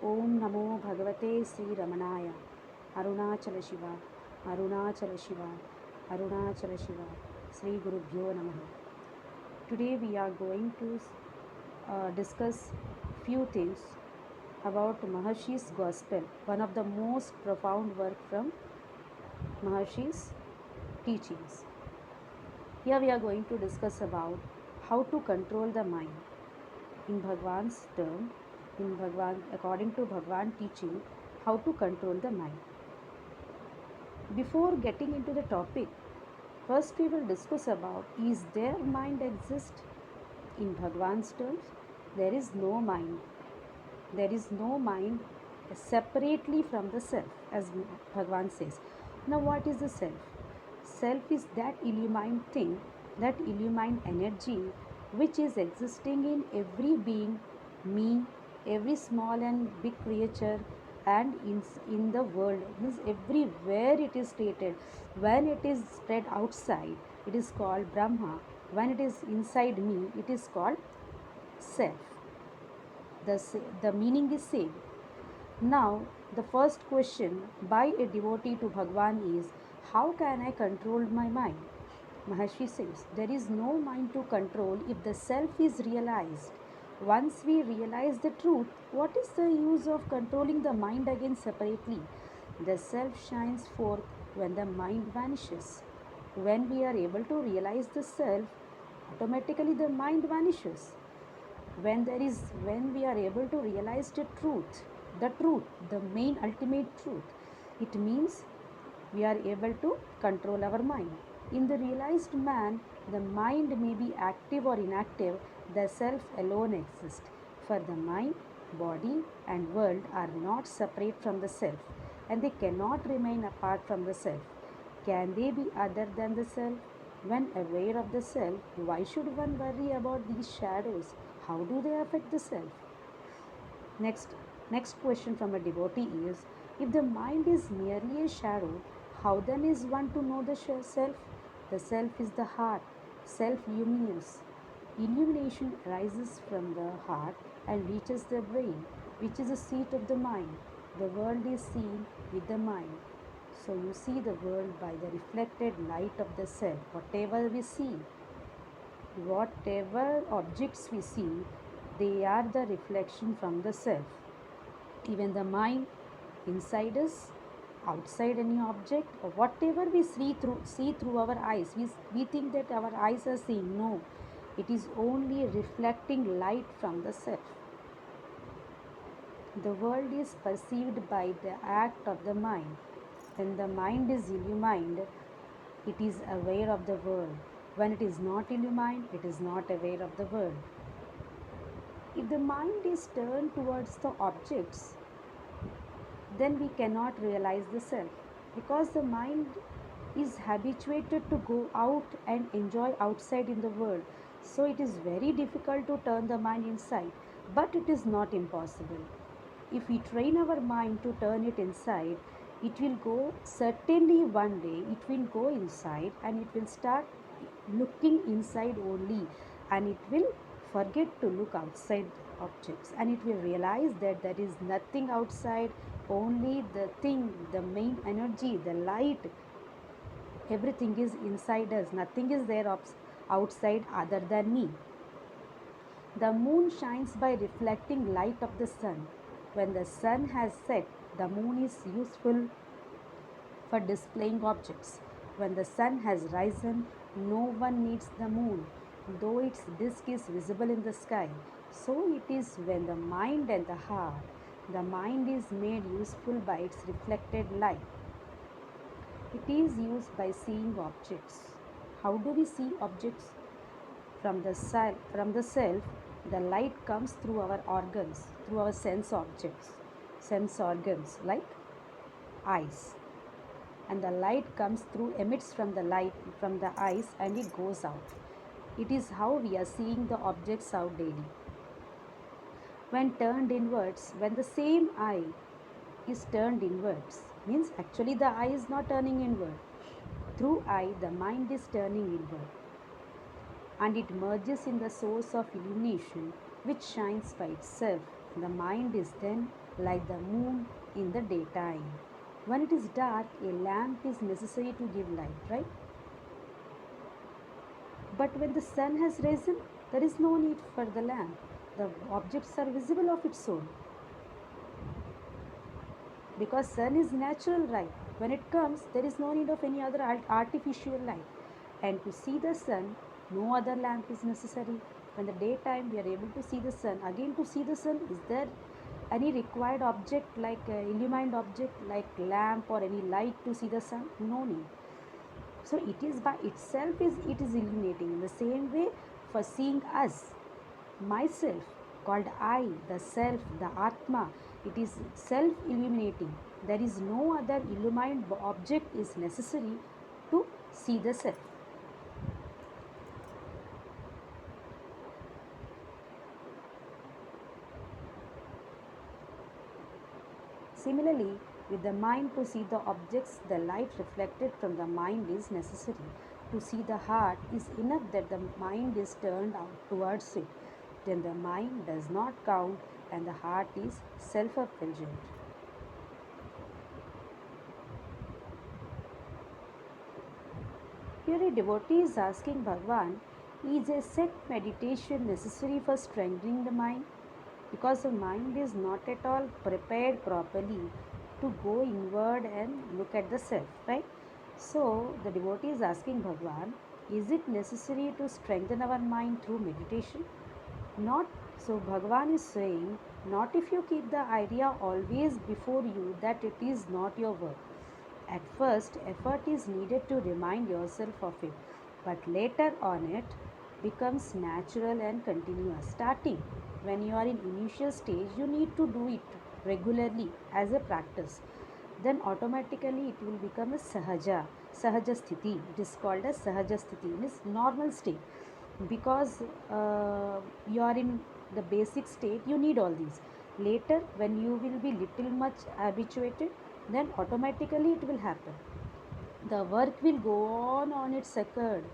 ओम नमो भगवते श्री रमणाय अरुणाचल शिवा अरुणाचल शिवा अरुणाचल शिवा श्री गुरुभ्यो नमः. Today we are going to discuss few things about Maharshi's Gospel, one of the most profound work from Maharshi's teachings. Here we are going to discuss about how to control the mind. In Bhagwan's term, according to Bhagwan teaching, how to control the mind. Before getting into the topic, first we will discuss about, is there mind exist? In Bhagwan's terms, there is no mind. There is no mind separately from the self, as Bhagwan says. Now what is the self? Self is that illumined thing, that illumined energy which is existing in every being, me, every small and big creature, and in the world, means everywhere it is stated. When it is spread outside, it is called Brahma. When it is inside me, it is called self. The meaning is same. Now, the first question by a devotee to Bhagwan is, how can I control my mind? Maharshi says, there is no mind to control if the self is realized. Once we realize the truth, what is the use of controlling the mind again separately? The self shines forth when the mind vanishes. When we are able to realize the self, automatically the mind vanishes. When we are able to realize the main ultimate truth, it means we are able to control our mind. In the realized man, the mind may be active or inactive, the self alone exists. For the mind, body and world are not separate from the self, and they cannot remain apart from the self. Can they be other than the self? When aware of the self, why should one worry about these shadows? How do they affect the self? Next, next question from a devotee is, if the mind is merely a shadow, how then is one to know the self? The self is the heart, self-luminous. Illumination arises from the heart and reaches the brain, which is the seat of the mind. The world is seen with the mind. So you see the world by the reflected light of the self. Whatever we see, whatever objects we see, they are the reflection from the self. Even the mind, inside us, outside any object, or whatever we see through our eyes, we think that our eyes are seeing. No, it is only reflecting light from the self. The world is perceived by the act of the mind. When the mind is illumined, it is aware of the world. When it is not illumined, it is not aware of the world. If the mind is turned towards the objects, then we cannot realize the self, because the mind is habituated to go out and enjoy outside in the world. So it is very difficult to turn the mind inside, but it is not impossible. If we train our mind to turn it inside, it will go, certainly one day it will go inside and it will start looking inside only, and it will forget to look outside objects, and it will realize that there is nothing outside, only the thing, the main energy, the light, everything is inside us, nothing is there outside other than me. The moon shines by reflecting light of the sun. When the sun has set, the moon is useful for displaying objects. When the sun has risen, no one needs the moon, though its disk is visible in the sky. So it is when the mind and the mind is made useful by its reflected light. It is used by seeing objects. How do we see objects? From the self, the light comes through our organs, through our sense organs like eyes, and the light emits from the eyes, and it goes out. It is how we are seeing the objects out daily. When turned inwards, when the same eye is turned inwards, means actually the eye is not turning inward. Through eye, the mind is turning inward, and it merges in the source of illumination which shines by itself. The mind is then like the moon in the daytime. When it is dark, a lamp is necessary to give light, right? But when the sun has risen, there is no need for the lamp. The objects are visible of its own because sun is natural light. When it comes, there is no need of any other artificial light. And to see the sun, no other lamp is necessary. When the daytime we are able to see the sun, again to see the sun, is there any required object like illumined object like lamp or any light to see the sun? No need. So it is by itself is it is illuminating. In the same way, for seeing us, myself, called I, the self, the atma, it is self illuminating. There is no other illumined object is necessary to see the self. Similarly, with the mind to see the objects, the light reflected from the mind is necessary. To see the heart is enough that the mind is turned out towards it. Then the mind does not count and the heart is self effulgent. Here a devotee is asking Bhagwan, is a set meditation necessary for strengthening the mind? Because the mind is not at all prepared properly to go inward and look at the self, right? So the devotee is asking Bhagwan, is it necessary to strengthen our mind through meditation? Not so. Bhagwan is saying, not if you keep the idea always before you that it is not your work. At first, effort is needed to remind yourself of it, but later on it becomes natural and continuous. Starting when you are in initial stage, you need to do it regularly as a practice. Then automatically it will become a sahaja sthiti. It is called as sahaja sthiti, means normal state. Because you are in the basic state, you need all these. Later, when you will be little much habituated, then automatically it will happen. The work will go on its accord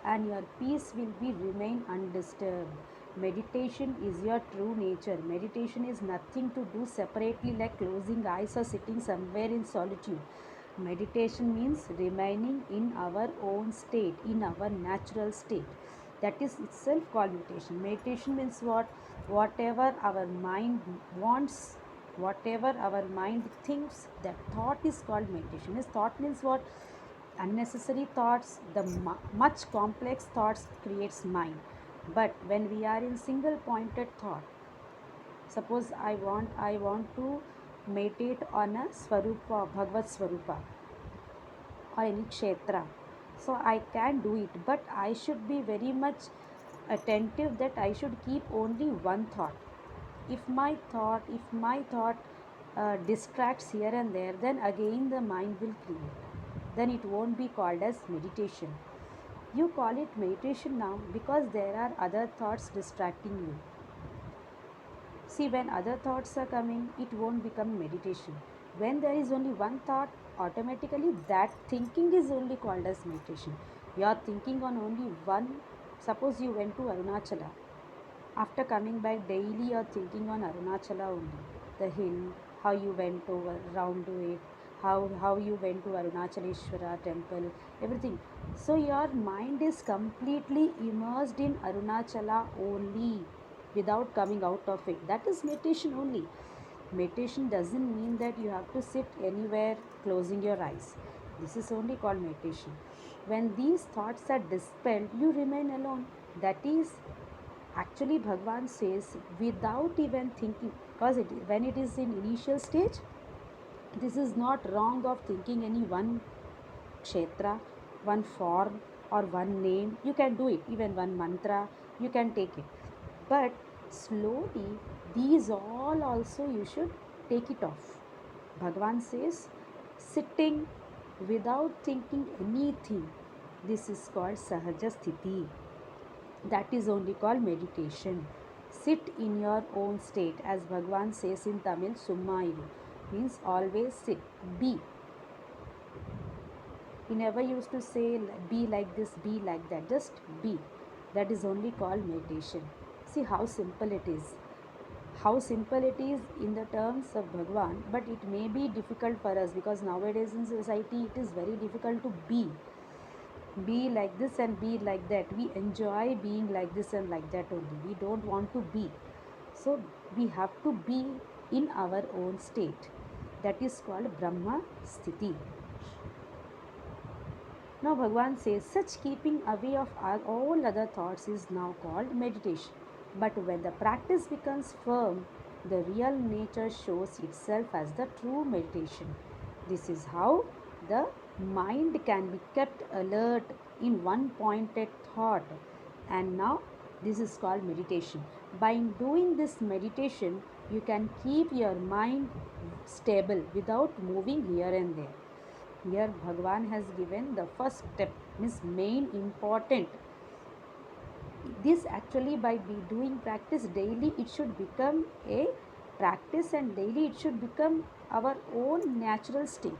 and your peace will be remain undisturbed. Meditation is your true nature. Meditation is nothing to do separately like closing eyes or sitting somewhere in solitude. Meditation means remaining in our own state, in our natural state. That is itself called meditation. Meditation means what? Whatever our mind wants, whatever our mind thinks, that thought is called meditation. Is thought means what? Unnecessary thoughts, the much complex thoughts creates mind. But when we are in single pointed thought, suppose I want to meditate on a swarupa, Bhagavad Swarupa, or any kshetra. So I can do it, but I should be very much attentive that I should keep only one thought. If my thought distracts here and there, then again the mind will create. Then it won't be called as meditation. You call it meditation now because there are other thoughts distracting you. See, when other thoughts are coming, it won't become meditation. When there is only one thought, automatically that thinking is only called as meditation. You are thinking on only one. Suppose you went to Arunachala. After coming back daily, you are thinking on Arunachala only. The hill, how you went over round to it, how you went to Arunachaleshwara temple, everything. So your mind is completely immersed in Arunachala only without coming out of it. That is meditation only. Meditation doesn't mean that you have to sit anywhere closing your eyes. This is only called meditation. When these thoughts are dispelled, you remain alone. That is actually Bhagwan says without even thinking, because when it is in initial stage, this is not wrong of thinking any one kshetra, one form or one name. You can do it, even one mantra, you can take it. But slowly, these all also you should take it off. Bhagwan says, sitting without thinking anything, this is called sahaja sthiti. That is only called meditation. Sit in your own state, as Bhagwan says in Tamil, Summa iru, means always sit, be. He never used to say be like this, be like that, just be. That is only called meditation. See how simple it is. how simple it is in the terms of Bhagwan, but it may be difficult for us because nowadays in society it is very difficult to be like this and be like that. We enjoy being like this and like that only. We don't want to be. So we have to be in our own state. That is called Brahma Sthiti. Now Bhagwan says such keeping away of all other thoughts is now called meditation. But when the practice becomes firm, the real nature shows itself as the true meditation. This is how the mind can be kept alert in one pointed thought. And now this is called meditation. By doing this meditation, you can keep your mind stable without moving here and there. Here Bhagwan has given the first step, means main important. This actually by doing practice daily, it should become a practice and daily it should become our own natural state.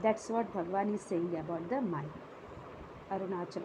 That's what Bhagwan is saying about the mind. Arunachal.